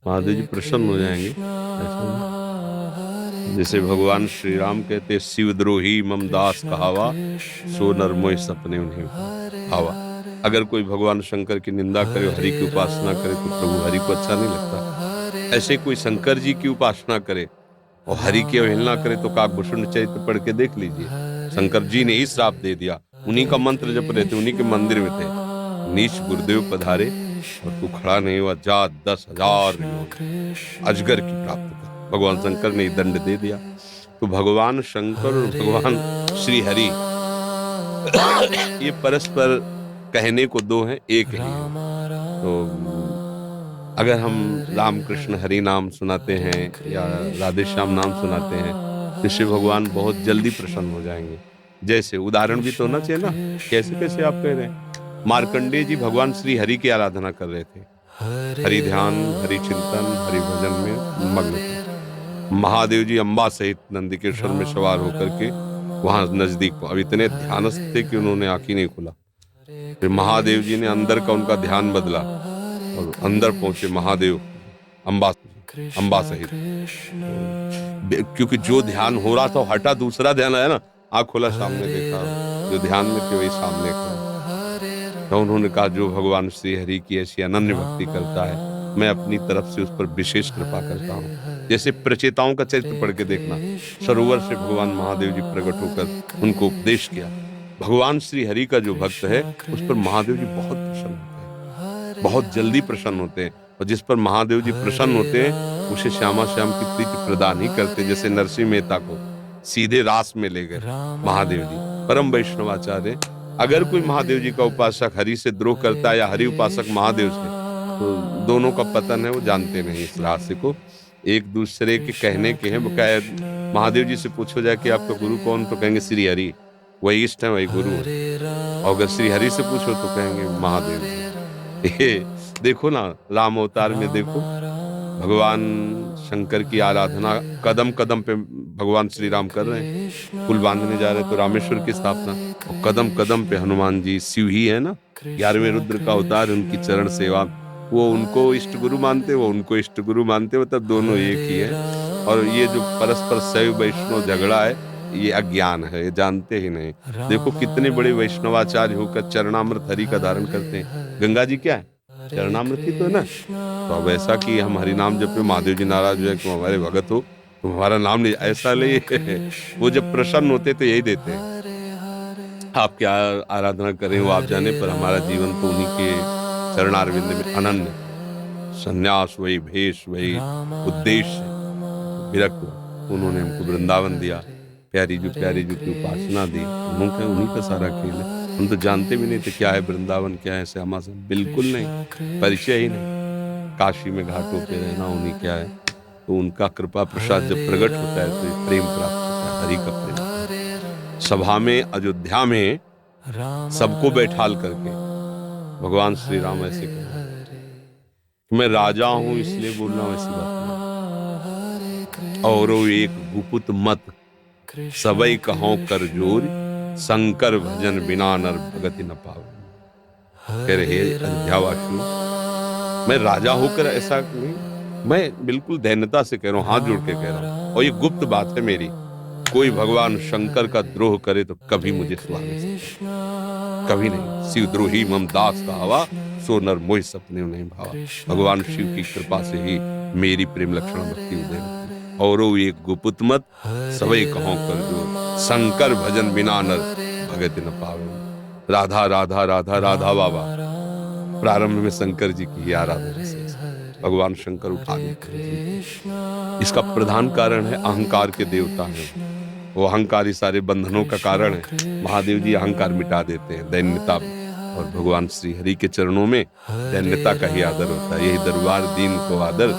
महादेव जी प्रसन्न हो जाएंगे। ऐसा नहीं। जैसे भगवान श्री राम कहते, शिवद्रोही मम दास कहावा, सो नर मोहि सपने उन्हें भावा। अगर कोई भगवान शंकर की निंदा करे और हरि की उपासना करे तो प्रभु हरि को अच्छा नहीं लगता। ऐसे कोई शंकर जी की उपासना करे और हरि की अवहेलना करे तो काकभूषण चरित्र पढ़ के देख लीजिए। शंकर जी ने ही श्राप दे दिया, उन्हीं का मंत्र जप रहे थे, उन्हीं के मंदिर में थे। नीच गुरुदेव पधारे और तू खड़ा नहीं हुआ, जा 10,000 योनि अजगर की प्राप्त कर। भगवान शंकर ने दंड दे दिया। तो भगवान शंकर और भगवान श्री हरि ये परस्पर कहने को दो हैं, एक ही है। तो अगर हम राम कृष्ण हरि नाम सुनाते हैं या राधे श्याम नाम सुनाते हैं तो शिव भगवान बहुत जल्दी प्रसन्न हो जाएंगे। जैसे उदाहरण भी तो होना चाहिए ना, कैसे कैसे आप कह रहे हैं। मार्कंडेय जी भगवान श्री हरि की आराधना कर रहे थे, हरि ध्यान, हरि चिंतन, हरि भजन में मग्न थे। महादेव जी अंबा सहित नंदिकेश्वर में सवार होकर के वहां नजदीक, अब इतने ध्यानस्थ थे कि उन्होंने आंख ही नहीं खोला। फिर महादेव जी ने अंदर का उनका ध्यान बदला और अंदर पहुंचे महादेव अंबा अंबा सहित। क्योंकि जो ध्यान हो रहा था हटा, दूसरा ध्यान आया ना, आंख खोला, सामने देखा, जो ध्यान में थे वही सामने खड़ा। तो उन्होंने कहा, जो भगवान श्री हरि की ऐसी अनन्य भक्ति करता है, मैं अपनी तरफ से उस पर विशेष कृपा करता हूँ। जैसे प्रचेताओं का चरित्र पढ़ के देखना, सरोवर से भगवान महादेव जी प्रकट होकर उनको उपदेश किया। भगवान श्री हरि का जो भक्त है उस पर महादेव जी बहुत प्रसन्न होते हैं, बहुत जल्दी प्रसन्न होते हैं। और जिस पर महादेव जी प्रसन्न होते हैं उसे श्यामा श्याम की प्रीति प्रदान ही करते। जैसे नरसिंह मेहता को सीधे रास में ले गए महादेव जी, परम वैष्णवाचार्य। अगर कोई महादेव जी का उपासक हरि से द्रोह करता है या हरि उपासक महादेव से, तो दोनों का पतन है, वो जानते नहीं इस रहस्य को। एक दूसरे के कहने के हैं। वो कहे, महादेव जी से पूछो जाए कि आपका गुरु कौन, तो कहेंगे श्री हरि, वही इष्ट है, वही गुरु है। और अगर श्री हरि से पूछो तो कहेंगे महादेव जी। ये देखो ना, राम अवतार में देखो, भगवान शंकर की आराधना कदम कदम पे भगवान श्री राम कर रहे हैं। पुल बांधने जा रहे तो रामेश्वर की स्थापना, और कदम कदम पे हनुमान जी, शिव ही है ना, 11वें रुद्र का अवतार, उनकी चरण सेवा। वो उनको इष्ट गुरु मानते, वो उनको इष्ट गुरु मानते, मतलब दोनों एक ही है। और ये जो परस्पर शैव वैष्णव झगड़ा है, ये अज्ञान है, ये जानते ही नहीं। देखो कितने बड़े वैष्णवाचार्य होकर चरणामृत हरि का धारण करते हैं। गंगा जी क्या है, चरणामृत ही तो है ना। तो अब ऐसा कि हम हरि नाम जब पे महादेव जी नाराज हुए, तुम हमारे भगत हो, तुम हमारा नाम नहीं, ऐसा ले। वो जब प्रसन्न होते तो यही देते हैं, आप क्या आराधना करें वो आप जाने, पर हमारा जीवन तो उन्हीं के चरणारविंद में अनन्य। संन्यास वही, भेष वही, उद्देश्य विरक्त। उन्होंने हमको वृंदावन दिया, प्यारी जो की उपासना दी, उन्हीं का सारा खेल है। हम तो जानते भी नहीं थे क्या है वृंदावन, क्या है श्यामा से, बिल्कुल नहीं, परिचय ही नहीं। काशी में घाटों पे रहना, उन्हीं क्या है। तो उनका कृपा प्रसाद जब प्रकट होता है तो प्रेम प्राप्त होता है, हरि का प्रेम। सभा में, अयोध्या में सबको बैठाल करके भगवान श्री राम ऐसे कह रहे हैं, मैं राजा हूं इसलिए बोल रहा हूं, ऐसी बात नहीं। और एक गुपुत मत सबई कहो कर जोर, शंकर भजन बिना नर भगति न पावे। कह रहे अयोध्यावासियों, मैं राजा होकर ऐसा नहीं, मैं बिल्कुल दैन्यता से कह रहा हूँ, हाथ जोड़ के कह रहा हूँ, और ये गुप्त बात है मेरी। कोई भगवान शंकर का द्रोह करे तो कभी मुझे सुहा नहीं सकता, कभी नहीं। शिवद्रोही मम दास कहावा, सो नर मोहि सपने नहीं भावा। भगवान शिव की कृपा से ही मेरी प्रेम लक्षण भक्ति उदय। और वो एक गुपुत मत सबई कहो कर जो, शंकर भजन बिना नर भगति न पावे। राधा राधा राधा राधा बाबा, प्रारंभ में शंकर जी की आराधना से भगवान शंकर उठा देते। इसका प्रधान कारण है अहंकार के देवता हैं, वो अहंकारी सारे बंधनों का कारण है। महादेव जी अहंकार मिटा देते हैं, दैन्यता। और भगवान श्री हरि के चरणों में दैन्यता का ही आदर होता है। यही दरबार दीन को आदर,